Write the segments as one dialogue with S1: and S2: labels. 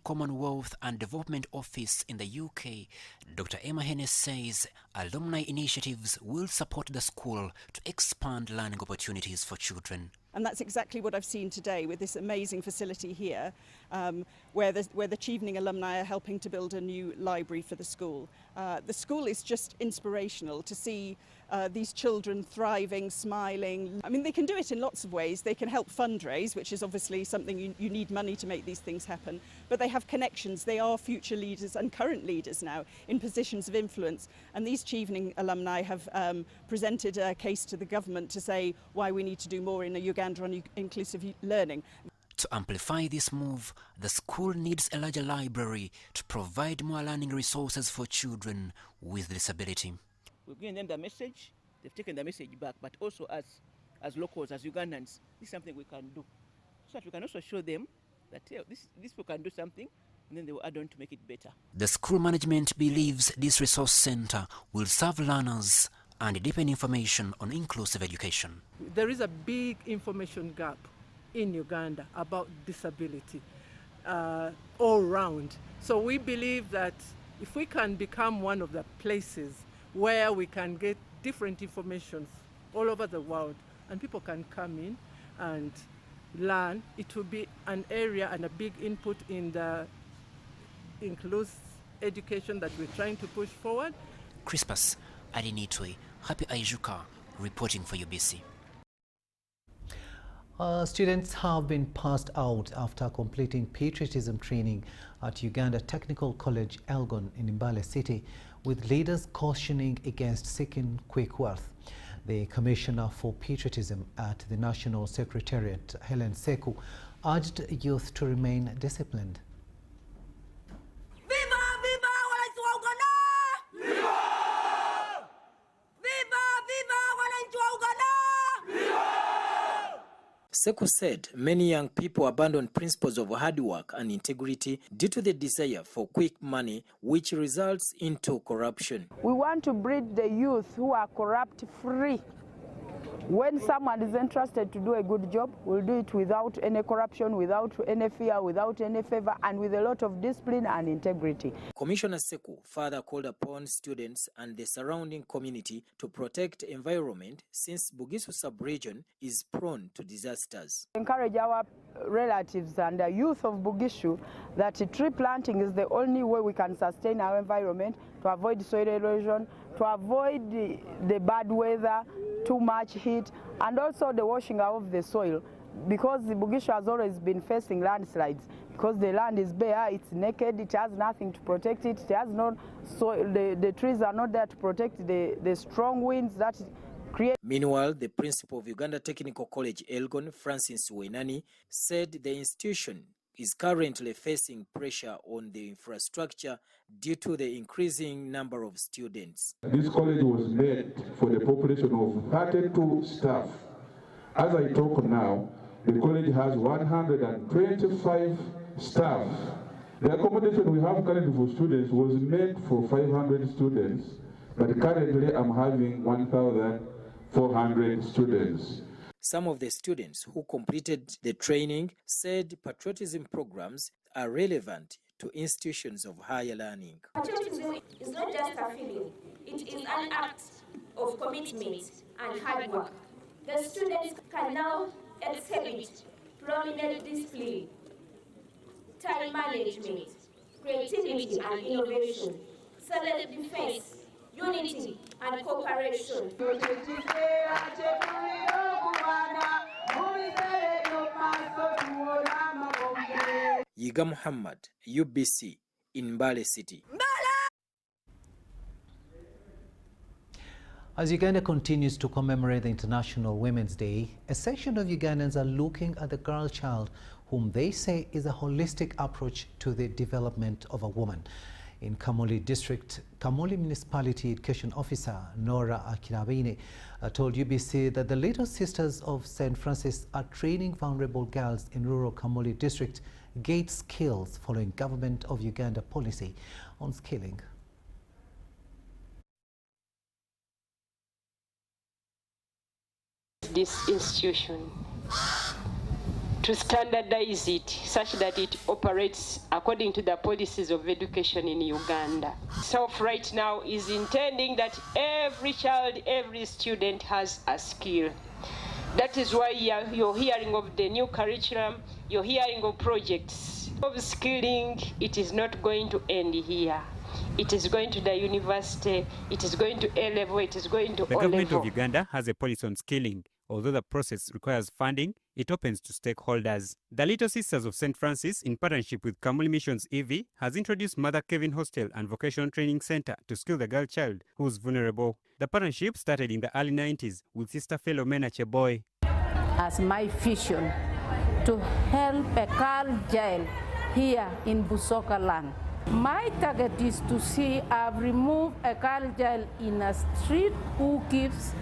S1: Commonwealth and Development Office in the UK, Dr. Emma Hennes says alumni initiatives will support the school to expand learning opportunities for children.
S2: And that's exactly what I've seen today with this amazing facility here, where the Chevening alumni are helping to build a new library for the school. The school is just inspirational to see these children thriving, smiling. I mean, they can do it in lots of ways. They can help fundraise, which is obviously something you need money to make these things happen. But they have connections. They are future leaders and current leaders now in positions of influence. And these Chevening alumni have presented a case to the government to say why we need to do more in Uganda on inclusive learning.
S1: To amplify this move, the school needs a larger library to provide more learning resources for children with disability.
S3: We've given them the message, they've taken the message back, but also as locals, as Ugandans, this is something we can do. So that we can also show them that this people can do something, and then they will add on to make it better.
S1: The school management believes this resource center will serve learners and deepen information on inclusive education.
S4: There is a big information gap in Uganda about disability all round. So we believe that if we can become one of the places where we can get different information all over the world and people can come in and learn, it will be an area and a big input in the inclusive education that we're trying to push forward.
S1: Crispus Adinitwe, Happy Aijuka, reporting for UBC.
S5: Students have been passed out after completing patriotism training at Uganda Technical College, Elgon in Mbale City, with leaders cautioning against seeking quick wealth. The Commissioner for Patriotism at the National Secretariat, Helen Seku, urged youth to remain disciplined.
S6: Seku said many young people abandon principles of hard work and integrity due to the desire for quick money, which results into corruption.
S7: We want to breed the youth who are corrupt-free. When someone is interested to do a good job, we'll do it without any corruption, without any fear, without any favor, and with a lot of discipline and integrity.
S6: Commissioner Seku further called upon students and the surrounding community to protect environment since Bugisu sub-region is prone to disasters.
S7: Encourage our relatives and the youth of Bugishu that tree planting is the only way we can sustain our environment, to avoid soil erosion, to avoid the bad weather, too much heat, and also the washing out of the soil, because the Bugishu has always been facing landslides. Because the land is bare, it's naked, it has nothing to protect it, it has no soil, the trees are not there to protect the strong winds that create.
S6: Meanwhile, the principal of Uganda Technical College, Elgon, Francis Wenani, said the institution is currently facing pressure on the infrastructure due to the increasing number of students.
S8: This college was made for the population of 32 staff. As I talk now, the college has 125 staff. The accommodation we have currently for students was made for 500 students, but currently I'm having 1,400 students.
S6: Some of the students who completed the training said patriotism programs are relevant to institutions of higher learning.
S9: Patriotism is not just a feeling, it is an act of commitment and hard work. The students can now exhibit prominent discipline, time management, creativity and innovation, self-defense, unity and cooperation.
S6: Yiga Muhammad, UBC, in Mbale City.
S5: As Uganda continues to commemorate the International Women's Day, a section of Ugandans are looking at the girl child, whom they say is a holistic approach to the development of a woman. In Kamuli District, Kamuli Municipality Education Officer Nora Akirabine told UBC that the Little Sisters of St. Francis are training vulnerable girls in rural Kamuli District gate skills following Government of Uganda policy on skilling.
S10: This institution to standardize it such that it operates according to the policies of education in Uganda. SELF right now is intending that every child, every student has a skill. That is why you're hearing of the new curriculum, you're hearing of projects. Of skilling, it is not going to end here. It is going to the university, it is going to A level, it is going to O level.
S11: The government of Uganda has a policy on skilling. Although the process requires funding, it opens to stakeholders. The Little Sisters of St. Francis, in partnership with Kamuli Missions EV, has introduced Mother Kevin Hostel and Vocational Training Center to skill the girl child who is vulnerable. The partnership started in the early 90s with Sister Philomena Cheboy.
S12: As my vision to help a girl child here in Busoka land. My target is to see I've removed a girl child in a street who keeps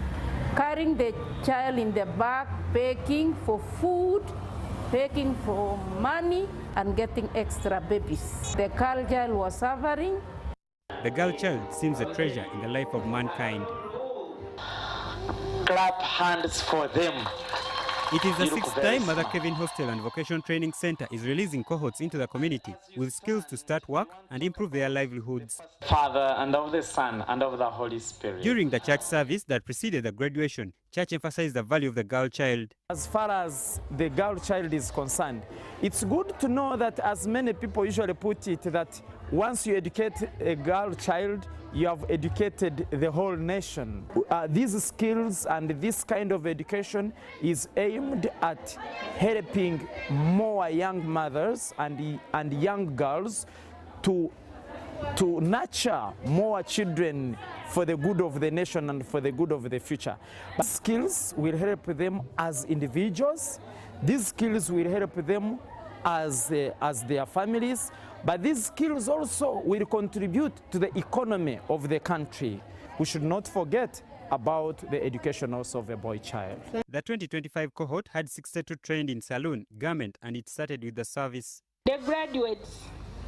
S12: carrying the child in the back, begging for food, begging for money, and getting extra babies. The girl child was suffering.
S11: The girl child seems a treasure in the life of mankind.
S13: Clap hands for them.
S11: It is the sixth time Mother Kevin Hostel and Vocational Training Center is releasing cohorts into the community with skills to start work and improve their livelihoods.
S13: Father, and of the Son, and of the Holy Spirit.
S11: During the church service that preceded the graduation, church emphasized the value of the girl child.
S14: As far as the girl child is concerned, it's good to know that, as many people usually put it, that once you educate a girl child, you have educated the whole nation. These skills and this kind of education is aimed at helping more young mothers and young girls to nurture more children for the good of the nation and for the good of the future. But skills will help them as individuals. These skills will help them as their families. But these skills also will contribute to the economy of the country. We should not forget about the education also of a boy child.
S11: The 2025 cohort had 62 trained in saloon, garment, and it started with the service.
S15: The graduates,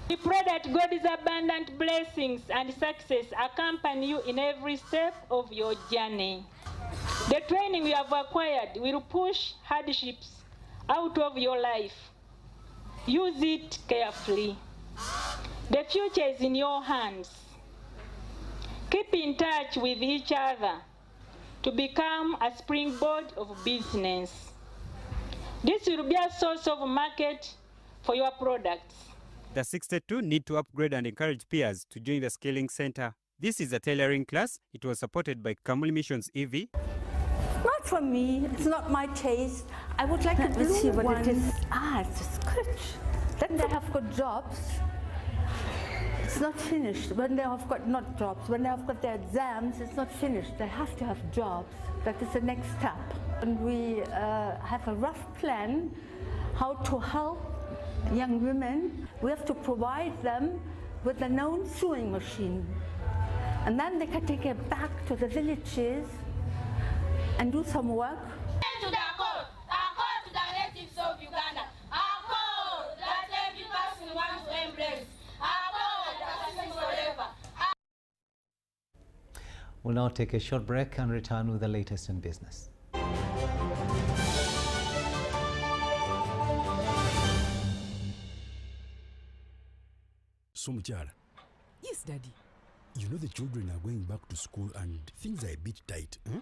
S15: we pray that God's abundant blessings and success accompany you in every step of your journey. The training you have acquired will push hardships out of your life. Use it carefully. The future is in your hands. Keep in touch with each other to become a springboard of business. This will be a source of market for your products.
S11: The 62 need to upgrade and encourage peers to join the Skilling Center. This is a tailoring class. It was supported by Kamuli Missions EV.
S16: Not for me. It's not my taste. I would like to see what it is. It's a scratch. Then they have got jobs. It's not finished. When they have got not jobs, when they have got their exams, it's not finished. They have to have jobs. That is the next step. And we have a rough plan how to help young women. We have to provide them with a known sewing machine. And then they can take it back to the villages and do some work.
S9: To the code, our code to the natives of Uganda, our code that every person wants to embrace, our code that lasts forever.
S5: We'll now take a short break and return with the latest in business.
S17: So, Muchara.
S18: Yes, Daddy.
S17: You know the children are going back to school and things are a bit tight. Huh?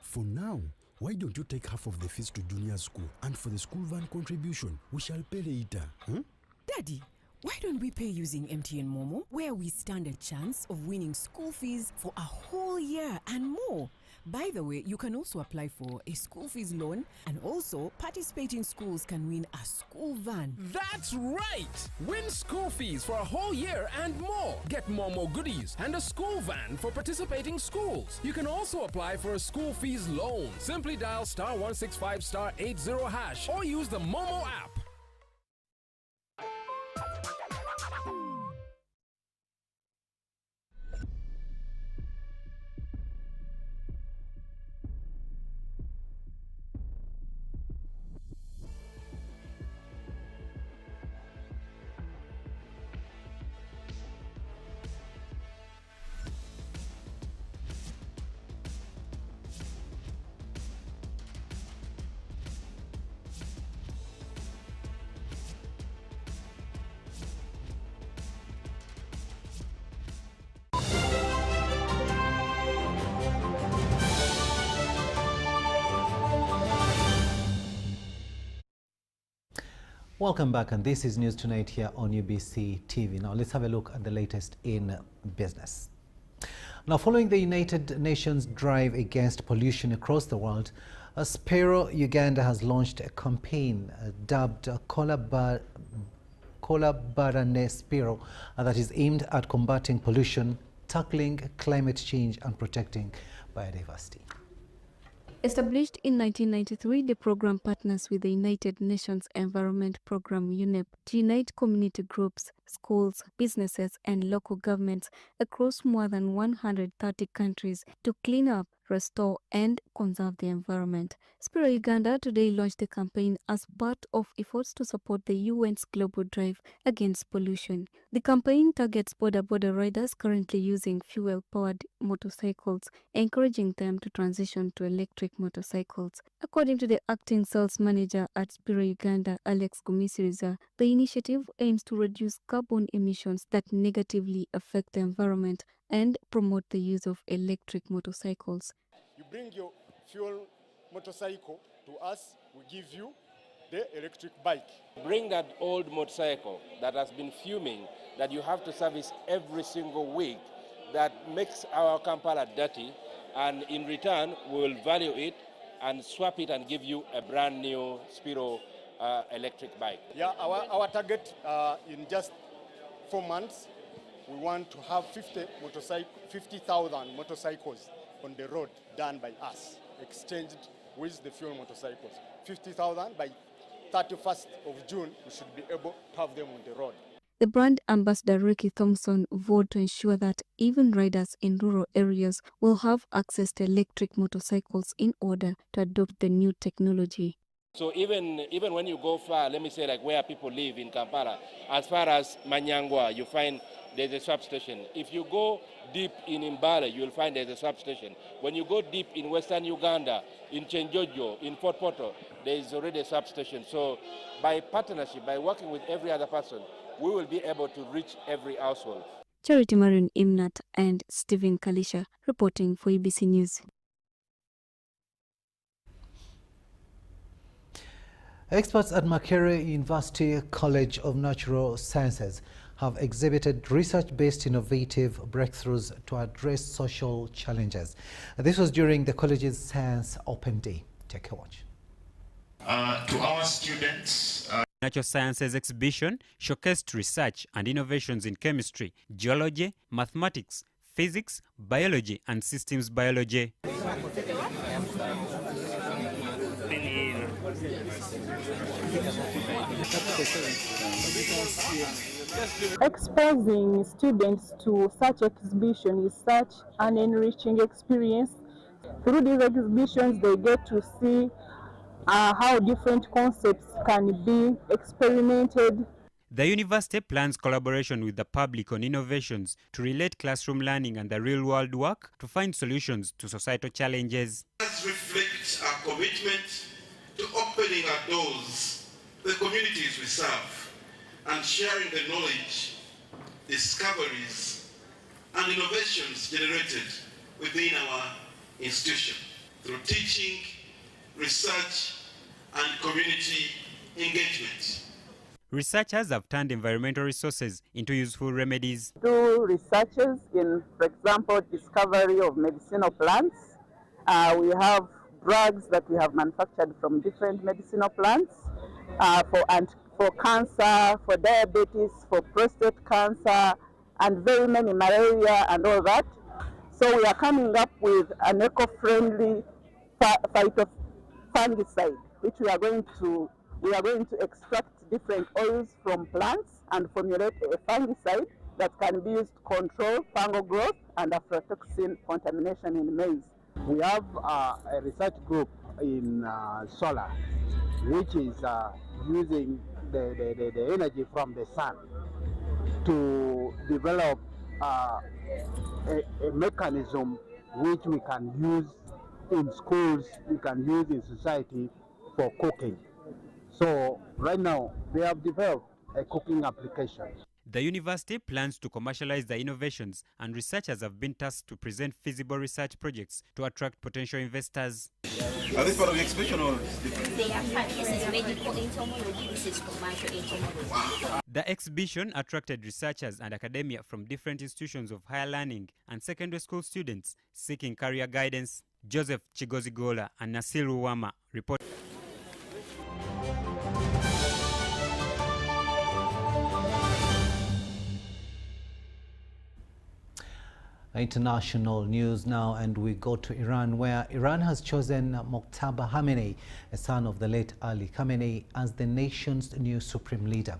S17: For now, why don't you take half of the fees to junior school, and for the school van contribution, we shall pay later. Huh?
S18: Daddy, why don't we pay using MTN Momo, where we stand a chance of winning school fees for a whole year and more? By the way, you can also apply for a school fees loan, and also participating schools can win a school van.
S19: That's right! Win school fees for a whole year and more. Get Momo goodies and a school van for participating schools. You can also apply for a school fees loan. Simply dial *165*80# or use the Momo app.
S5: Welcome back, and this is News Tonight here on UBC TV. Now let's have a look at the latest in business. Now, following the United Nations drive against pollution across the world, Spiro Uganda has launched a campaign dubbed Kola Barane Spiro that is aimed at combating pollution, tackling climate change and protecting biodiversity.
S20: Established in 1993, the program partners with the United Nations Environment Program UNEP to unite community groups, schools, businesses and local governments across more than 130 countries to clean up, restore and conserve the environment. Spiro Uganda today launched the campaign as part of efforts to support the UN's global drive against pollution. The campaign targets border riders currently using fuel-powered motorcycles, encouraging them to transition to electric motorcycles. According to the acting sales manager at Spiro Uganda, Alex Gumisiriza, the initiative aims to reduce carbon emissions that negatively affect the environment and promote the use of electric motorcycles.
S21: You bring your fuel motorcycle to us, we give you the electric bike.
S22: Bring that old motorcycle that has been fuming, that you have to service every single week, that makes our Kampala dirty, and in return we will value it and swap it and give you a brand new Spiro electric bike.
S21: Yeah, our target in just 4 months, we want to have 50,000 motorcycles on the road done by us, exchanged with the fuel motorcycles. 50,000 by 31st of June, we should be able to have them on the road.
S20: The brand ambassador Ricky Thompson vowed to ensure that even riders in rural areas will have access to electric motorcycles in order to adopt the new technology.
S22: So even when you go far, let me say like where people live in Kampala, as far as Manyangwa, you find there's a substation. If you go deep in Mbale, you'll find there's a substation. When you go deep in Western Uganda, in Chenjojo, in Fort Portal, there is already a substation. So by partnership, by working with every other person, we will be able to reach every household.
S20: Charity Marion Imnat and Stephen Kalisha reporting for UBC News.
S5: Experts at Makerere University College of Natural Sciences have exhibited research-based innovative breakthroughs to address social challenges. This was during the college's Science Open Day. Take a watch.
S23: To our students,
S11: Natural Sciences exhibition showcased research and innovations in chemistry, geology, mathematics, physics, biology and systems biology.
S24: Exposing students to such exhibition is such an enriching experience. Through these exhibitions, they get to see how different concepts can be experimented.
S11: The university plans collaboration with the public on innovations to relate classroom learning and the real-world work to find solutions to societal challenges.
S23: This reflects our commitment to opening our doors to the communities we serve and sharing the knowledge, discoveries, and innovations generated within our institution through teaching, research, and community engagement.
S11: Researchers have turned environmental resources into useful remedies.
S24: Do researches in, for example, discovery of medicinal plants. We have drugs that we have manufactured from different medicinal plants for cancer, for diabetes, for prostate cancer, and very many malaria and all that. So we are coming up with an eco-friendly phytofungicide, which we are going to extract different oils from plants and formulate a fungicide that can be used to control fungal growth and aflatoxin contamination in maize.
S25: We have a research group in solar, which is using the energy from the sun to develop a mechanism which we can use in schools, we can use in society for cooking. So right now they have developed a cooking application.
S11: The university plans to commercialize the innovations, and researchers have been tasked to present feasible research projects to attract potential investors.
S1: Are this part of the exhibition or?
S11: The exhibition attracted researchers and academia from different institutions of higher learning and secondary school students seeking career guidance. Joseph Chigozigola and Nasiru Wama report.
S5: International news now, and we go to Iran, where Iran has chosen Mojtaba Khamenei, a son of the late Ali Khamenei, as the nation's new supreme leader.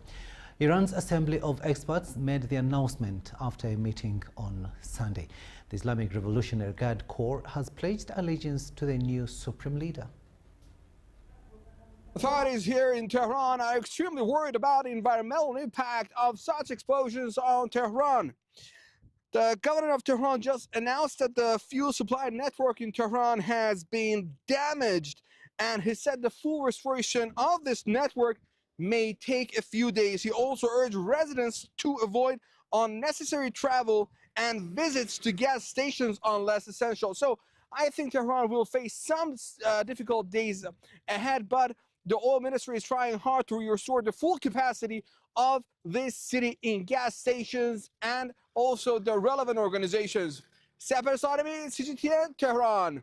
S5: Iran's Assembly of Experts made the announcement after a meeting on Sunday. The Islamic Revolutionary Guard Corps has pledged allegiance to the new supreme leader.
S2: Authorities here in Tehran are extremely worried about the environmental impact of such explosions on Tehran. The governor of Tehran just announced that the fuel supply network in Tehran has been damaged, and he said the full restoration of this network may take a few days. He also urged residents to avoid unnecessary travel and visits to gas stations unless essential. So I think Tehran will face some difficult days ahead, but the oil ministry is trying hard to restore the full capacity of this city in gas stations and also the relevant organizations. Safer Saremi, CGTN, Tehran.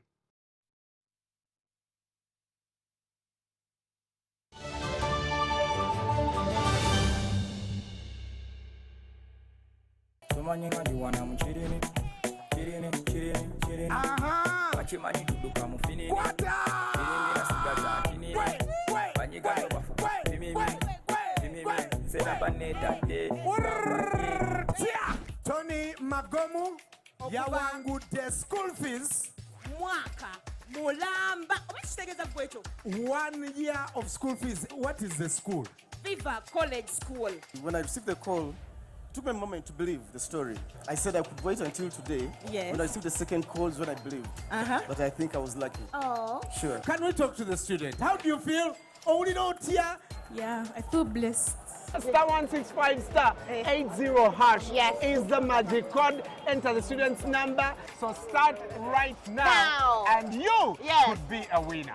S3: Tony Magomu yawangudde school fees
S4: mwaka mulamba obakitegeza gwecho
S3: 1 year of school fees. What is the school?
S4: Viva College School.
S7: When I received the call, it took me a moment to believe the story. I said I could wait until today.
S4: Yes.
S7: When I received the second call is when I believed. But I think I was lucky.
S4: Oh.
S7: Sure.
S3: Can we talk to the student? How do you feel? Oh, we don't hear.
S4: Yeah, I feel blessed.
S3: Star 165 star 80 hash is the magic code. Enter the student's number. So start right now. And you could be a winner.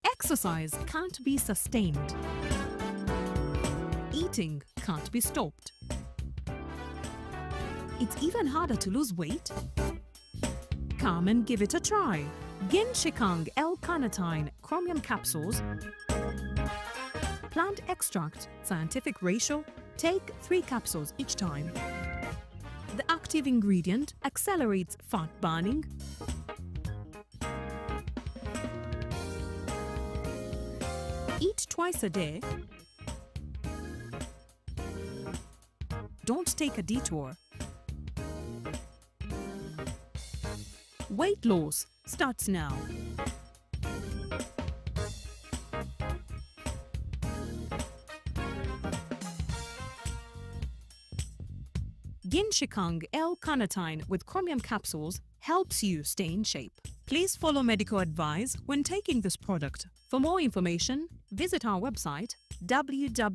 S26: Exercise can't be sustained. Eating can't be stopped. It's even harder to lose weight. Come and give it a try. Ginshikang L-carnitine chromium capsules, plant extract, scientific ratio, take 3 capsules each time. The active ingredient accelerates fat burning, eat twice a day, don't take a detour. Weight loss starts now. Ginshikang L-carnitine with chromium capsules helps you stay in shape. Please follow medical advice when taking this product. For more information, visit our website www.hgo.com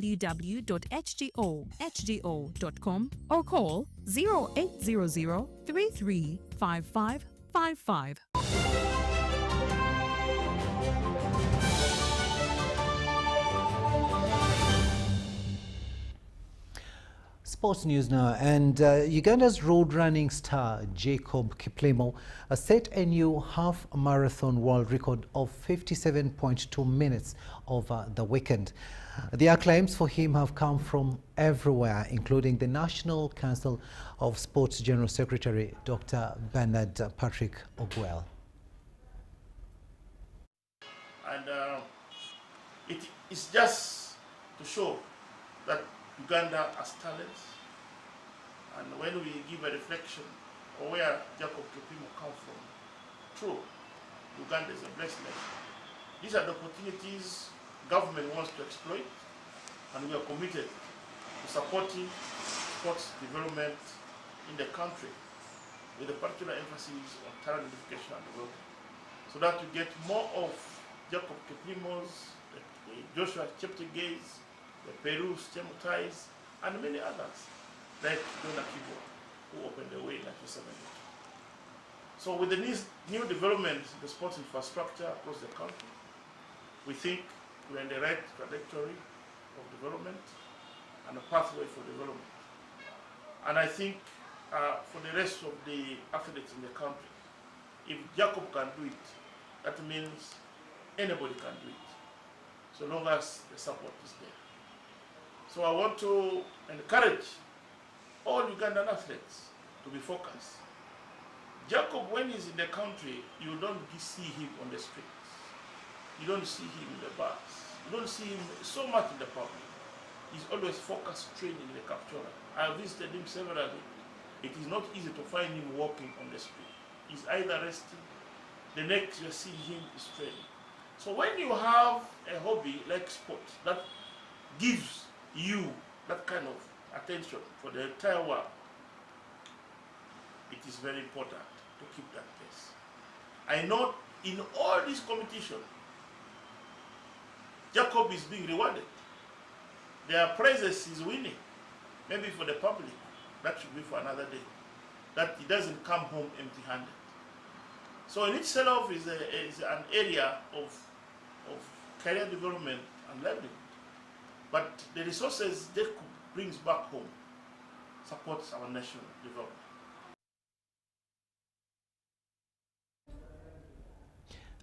S26: or call 0800 335555.
S5: Sports news now, and Uganda's road running star Jacob Kiplimo set a new half-marathon world record of 57.2 minutes over the weekend. The acclaims for him have come from everywhere, including the National Council of Sports General Secretary Dr. Bernard Patrick Ogwell.
S27: And it is just to show that Uganda has talents, and when we give a reflection of where Jacob Kiplimo come from, true, Uganda is a blessed nation. These are the opportunities government wants to exploit, and we are committed to supporting sports development in the country with a particular emphasis on talent identification and development, so that we get more of Jacob Kiplimo's, Joshua Cheptegei's, the Peru stematize, and many others, like Dona Kibo, who opened the way in 1972. So with the new development in the sports infrastructure across the country, we think we're in the right trajectory of development and a pathway for development. And I think for the rest of the athletes in the country, if Jacob can do it, that means anybody can do it, so long as the support is there. So I want to encourage all Ugandan athletes to be focused. Jacob, when he's in the country, you don't see him on the streets. You don't see him in the bars. You don't see him so much in the public. He's always focused training in the Captura. I have visited him severally. It is not easy to find him walking on the street. He's either resting, the next you're seeing him is training. So when you have a hobby like sports that gives you that kind of attention for the entire world, it is very important to keep that pace. I know in all these competitions, Jacob is being rewarded. Their prizes is winning. Maybe for the public, that should be for another day. That he doesn't come home empty-handed. So in itself is an area of career development and livelihood. But the resources Jacob brings back home supports our national development.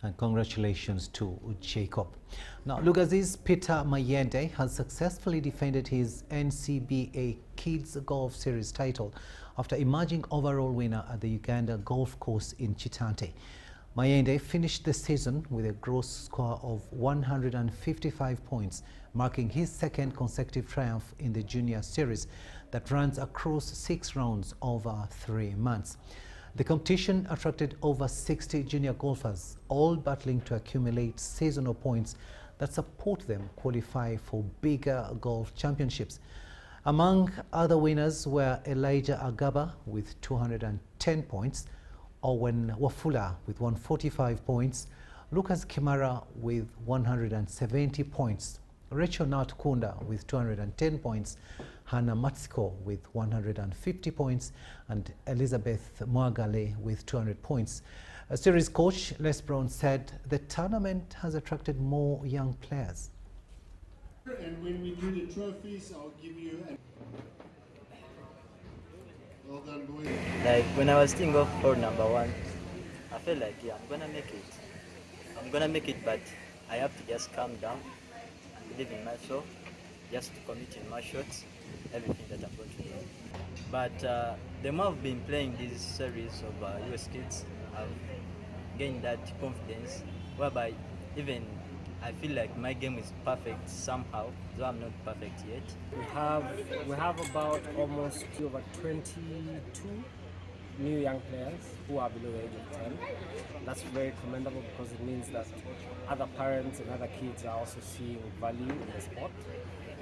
S5: And congratulations to Jacob. Now, Lugazi's Peter Mayende has successfully defended his NCBA Kids Golf Series title after emerging overall winner at the Uganda Golf Course in Chitante. Mayende finished the season with a gross score of 155 points, marking his second consecutive triumph in the junior series that runs across 6 rounds over 3 months. The competition attracted over 60 junior golfers, all battling to accumulate seasonal points that support them qualify for bigger golf championships. Among other winners were Elijah Agaba with 210 points, Owen Wafula with 145 points, Lucas Kimara with 170 points, Rachel Natkunda with 210 points, Hannah Matsiko with 150 points, and Elizabeth Mwagale with 200 points. Series coach Les Brown said the tournament has attracted more young players.
S6: And when we do the trophies, I'll give you an... Well done, boys.
S8: Like when I was thinking of for number 1, I felt like, yeah, I'm gonna make it. I'm gonna make it, but I have to just calm down and believe in myself, just to commit in my shots, everything that I'm going to do. But the more I've been playing this series of US Kids, I've gained that confidence, whereby even I feel like my game is perfect somehow, though I'm not perfect yet.
S10: We have about almost over 22 new young players who are below the age of 10. That's very commendable because it means that other parents and other kids are also seeing value in the sport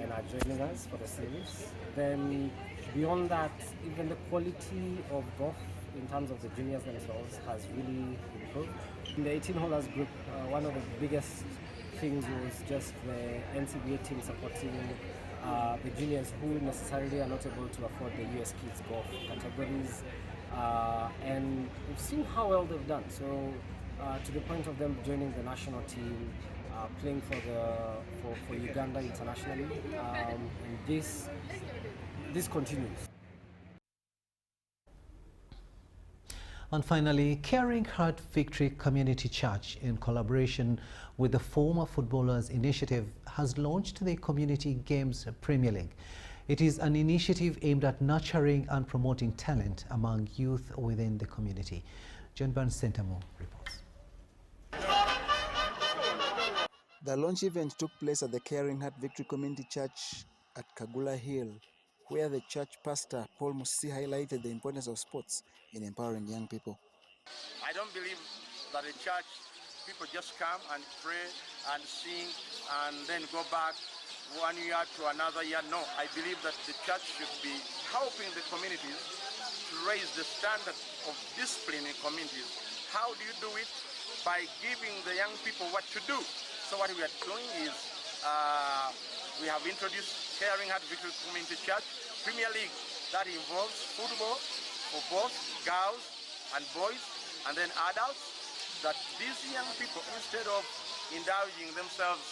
S10: and are joining us for the series. Then beyond that, even the quality of golf in terms of the juniors themselves has really improved. In the 18-holders group, one of the biggest things was just the NCBA team supporting the juniors who necessarily are not able to afford the US Kids Golf categories. And we've seen how well they've done. So to the point of them joining the national team, playing for Uganda internationally, and this continues.
S5: And finally, Caring Heart Victory Community Church, in collaboration with the Former Footballers Initiative, has launched the Community Games Premier League. It is an initiative aimed at nurturing and promoting talent among youth within the community. John Burns Sentamo reports.
S12: The launch event took place at the Caring Heart Victory Community Church at Kagula Hill, where the church pastor Paul Musi highlighted the importance of sports in empowering young people.
S13: I don't believe that a church, people just come and pray and sing and then go back one year to another year. No, I believe that the church should be helping the communities to raise the standard of discipline in communities. How do you do it? By giving the young people what to do. So what we are doing is we have introduced Caring Heart Victory Community Church Premier League that involves football for both girls and boys and then adults, that these young people, instead of indulging themselves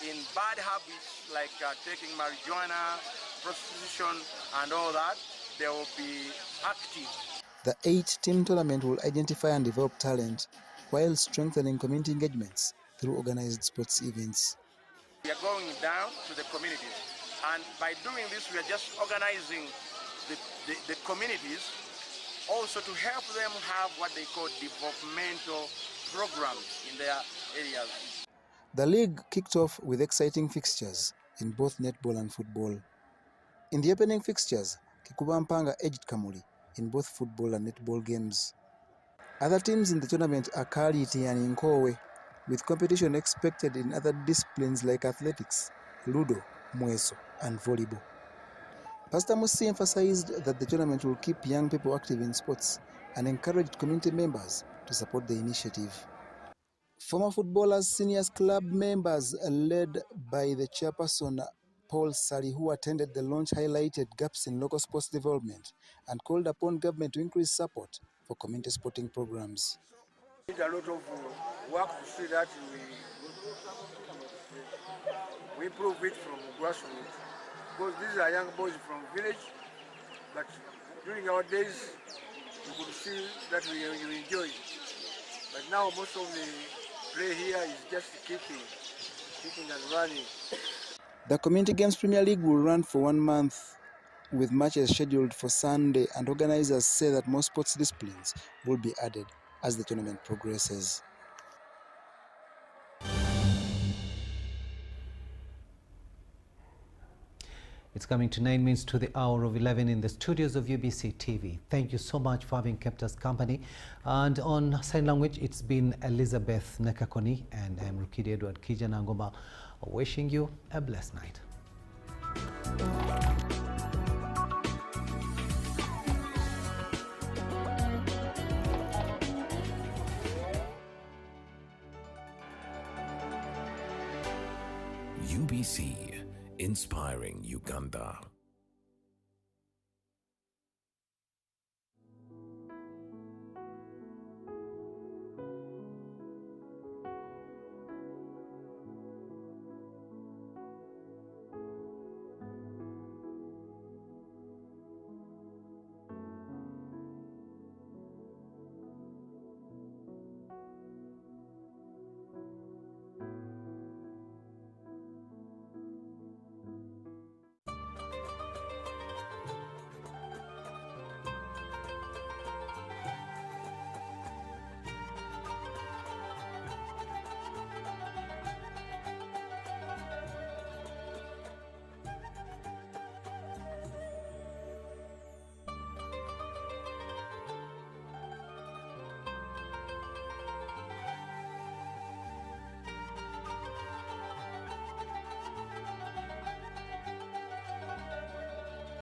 S13: in bad habits like taking marijuana, prostitution and all that, they will be active.
S12: The 8-team tournament will identify and develop talent while strengthening community engagements through organized sports events.
S13: We are going down to the communities, and by doing this we are just organizing the communities also to help them have what they call developmental programs in their areas.
S12: The league kicked off with exciting fixtures in both netball and football. In the opening fixtures, Kikuba Mpanga edged Kamuli in both football and netball games. Other teams in the tournament are Kaliti and Inkowe, with competition expected in other disciplines like athletics, ludo, mweso, and volleyball. Pastor Musi emphasized that the tournament will keep young people active in sports and encouraged community members to support the initiative. Former footballers seniors club members led by the chairperson Paul Sali, who attended the launch, highlighted gaps in local sports development and called upon government to increase support for community sporting programs.
S9: We need a lot of work to see that we improve it from grassroots, because these are young boys from village, but during our days we could see that we enjoy it. But now most of the play here is just kicking and running.
S12: The Community Games Premier League will run for 1 month, with matches scheduled for Sunday, and organizers say that more sports disciplines will be added as the tournament progresses.
S5: It's coming to 9 minutes to the hour of 11 in the studios of UBC TV. Thank you so much for having kept us company. And on sign language, it's been Elizabeth Nekakoni, and I'm Rukidi Edward Kijanangoma, wishing you a blessed night.
S14: UBC, inspiring Uganda.